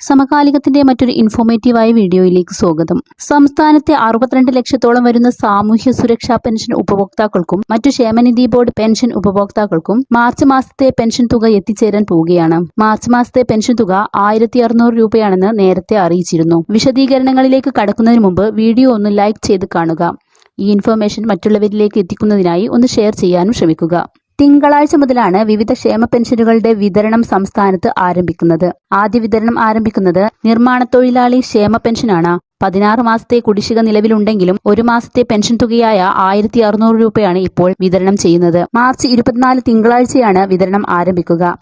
സമകാലികത്തിന്റെ മറ്റൊരു ഇൻഫോർമേറ്റീവായ വീഡിയോയിലേക്ക് സ്വാഗതം. സംസ്ഥാനത്തെ 62 ലക്ഷത്തോളം വരുന്ന സാമൂഹ്യ സുരക്ഷാ പെൻഷൻ ഉപഭോക്താക്കൾക്കും മറ്റു ക്ഷേമനിധി ബോർഡ് പെൻഷൻ ഉപഭോക്താക്കൾക്കും മാർച്ച് മാസത്തെ പെൻഷൻ തുക എത്തിച്ചേരാൻ പോവുകയാണ്. മാർച്ച് മാസത്തെ പെൻഷൻ തുക 1600 രൂപയാണെന്ന് നേരത്തെ അറിയിച്ചിരുന്നു. വിശദീകരണങ്ങളിലേക്ക് കടക്കുന്നതിന് മുമ്പ് വീഡിയോ ഒന്ന് ലൈക്ക് ചെയ്ത് കാണുക. ഈ ഇൻഫർമേഷൻ മറ്റുള്ളവരിലേക്ക് എത്തിക്കുന്നതിനായി ഒന്ന് ഷെയർ ചെയ്യാനും ശ്രമിക്കുക. തിങ്കളാഴ്ച മുതലാണ് വിവിധ ക്ഷേമ പെൻഷനുകളുടെ വിതരണം സംസ്ഥാനത്ത് ആരംഭിക്കുന്നത്. ആദ്യ വിതരണം ആരംഭിക്കുന്നത് നിർമ്മാണ തൊഴിലാളി ക്ഷേമ പെൻഷനാണ്. 16 മാസത്തെ കുടിശ്ശിക നിലവിലുണ്ടെങ്കിലും ഒരു മാസത്തെ പെൻഷൻ തുകയായ 1600 രൂപയാണ് ഇപ്പോൾ വിതരണം ചെയ്യുന്നത്. മാർച്ച് 24 തിങ്കളാഴ്ചയാണ് വിതരണം ആരംഭിക്കുക.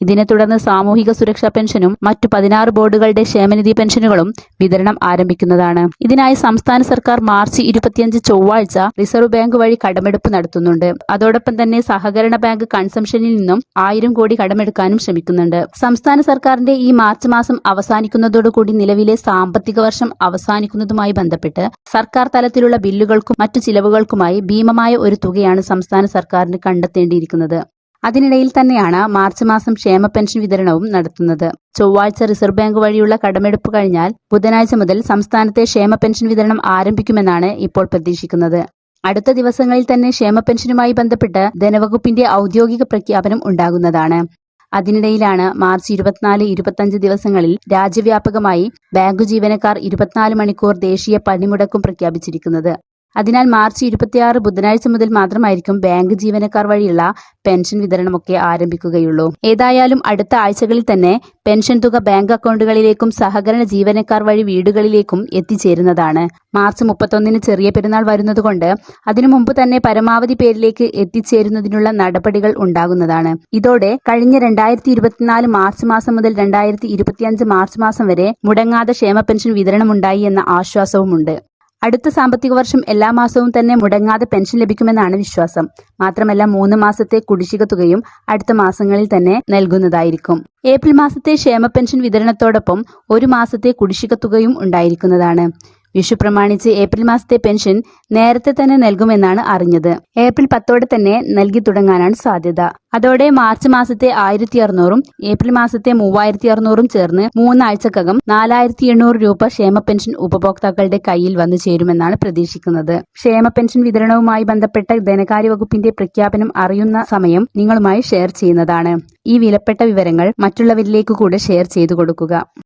ഇതിനെ തുടർന്ന് സാമൂഹിക സുരക്ഷാ പെൻഷനും മറ്റു 16 ബോർഡുകളുടെ ക്ഷേമനിധി പെൻഷനുകളും വിതരണം ആരംഭിക്കുന്നതാണ്. ഇതിനായി സംസ്ഥാന സർക്കാർ മാർച്ച് 25 ചൊവ്വാഴ്ച റിസർവ് ബാങ്ക് വഴി കടമെടുപ്പ് നടത്തുന്നുണ്ട്. അതോടൊപ്പം തന്നെ സഹകരണ ബാങ്ക് കൺസംഷനിൽ നിന്നും 1000 കോടി കടമെടുക്കാനും ശ്രമിക്കുന്നുണ്ട്. സംസ്ഥാന സർക്കാരിന്റെ ഈ മാർച്ച് മാസം അവസാനിക്കുന്നതോടുകൂടി നിലവിലെ സാമ്പത്തിക വർഷം അവസാനിക്കുന്നതുമായി ബന്ധപ്പെട്ട് സർക്കാർ തലത്തിലുള്ള ബില്ലുകൾക്കും മറ്റു ചിലവുകൾക്കുമായി ഭീമമായ ഒരു തുകയാണ് സംസ്ഥാന സർക്കാരിന് കണ്ടെത്തേണ്ടിയിരിക്കുന്നത്. അതിനിടയിൽ തന്നെയാണ് മാർച്ച് മാസം ക്ഷേമ പെൻഷൻ വിതരണവും നടത്തുന്നത്. ചൊവ്വാഴ്ച റിസർവ് ബാങ്ക് വഴിയുള്ള കടമെടുപ്പ് കഴിഞ്ഞാൽ ബുധനാഴ്ച മുതൽ സംസ്ഥാനത്തെ ക്ഷേമ പെൻഷൻ വിതരണം ആരംഭിക്കുമെന്നാണ് ഇപ്പോൾ പ്രതീക്ഷിക്കുന്നത്. അടുത്ത ദിവസങ്ങളിൽ തന്നെ ക്ഷേമ പെൻഷനുമായി ബന്ധപ്പെട്ട് ധനവകുപ്പിന്റെ ഔദ്യോഗിക പ്രഖ്യാപനം ഉണ്ടാകുന്നതാണ്. അതിനിടയിലാണ് മാർച്ച് 24-25 ദിവസങ്ങളിൽ രാജ്യവ്യാപകമായി ബാങ്ക് ജീവനക്കാർ 24 മണിക്കൂർ ദേശീയ പണിമുടക്കും പ്രഖ്യാപിച്ചിരിക്കുന്നത്. അതിനാൽ മാർച്ച് 26 ബുധനാഴ്ച മുതൽ മാത്രമായിരിക്കും ബാങ്ക് ജീവനക്കാർ വഴിയുള്ള പെൻഷൻ വിതരണമൊക്കെ ആരംഭിക്കുകയുള്ളൂ. ഏതായാലും അടുത്ത ആഴ്ചകളിൽ തന്നെ പെൻഷൻ തുക ബാങ്ക് അക്കൗണ്ടുകളിലേക്കും സഹകരണ ജീവനക്കാർ വഴി വീടുകളിലേക്കും എത്തിച്ചേരുന്നതാണ്. മാർച്ച് 31 ചെറിയ പെരുന്നാൾ വരുന്നതുകൊണ്ട് അതിനു മുമ്പ് തന്നെ പരമാവധി പേരിലേക്ക് എത്തിച്ചേരുന്നതിനുള്ള നടപടികൾ ഉണ്ടാകുന്നതാണ്. ഇതോടെ കഴിഞ്ഞ 2024 മാർച്ച് മാസം മുതൽ 2025 മാർച്ച് മാസം വരെ മുടങ്ങാതെ ക്ഷേമ പെൻഷൻ വിതരണമുണ്ടായി എന്ന ആശ്വാസവുമുണ്ട്. അടുത്ത സാമ്പത്തിക വർഷം എല്ലാ മാസവും തന്നെ മുടങ്ങാതെ പെൻഷൻ ലഭിക്കുമെന്നാണ് വിശ്വാസം. മാത്രമല്ല 3 മാസത്തെ കുടിശ്ശിക തുകയും അടുത്ത മാസങ്ങളിൽ തന്നെ നൽകുന്നതായിരിക്കും. ഏപ്രിൽ മാസത്തെ ക്ഷേമ പെൻഷൻ വിതരണത്തോടൊപ്പം 1 മാസത്തെ കുടിശ്ശിക തുകയും ഉണ്ടായിരിക്കുന്നതാണ്. വിഷു പ്രമാണിച്ച് ഏപ്രിൽ മാസത്തെ പെൻഷൻ നേരത്തെ തന്നെ നൽകുമെന്നാണ് അറിഞ്ഞത്. ഏപ്രിൽ 10 തന്നെ നൽകി തുടങ്ങാനാണ് സാധ്യത. അതോടെ മാർച്ച് മാസത്തെ 1600-ഉം ഏപ്രിൽ മാസത്തെ 3600-ഉം ചേർന്ന് 3 ആഴ്ചക്കകം 4800 രൂപ ക്ഷേമ പെൻഷൻ ഉപഭോക്താക്കളുടെ കയ്യിൽ വന്നു ചേരുമെന്നാണ് പ്രതീക്ഷിക്കുന്നത്. ക്ഷേമ പെൻഷൻ വിതരണവുമായി ബന്ധപ്പെട്ട ധനകാര്യ വകുപ്പിന്റെ പ്രഖ്യാപനം അറിയുന്ന സമയം നിങ്ങളുമായി ഷെയർ ചെയ്യുന്നതാണ്. ഈ വിലപ്പെട്ട വിവരങ്ങൾ മറ്റുള്ളവരിലേക്ക് കൂടെ ഷെയർ ചെയ്തു കൊടുക്കുക.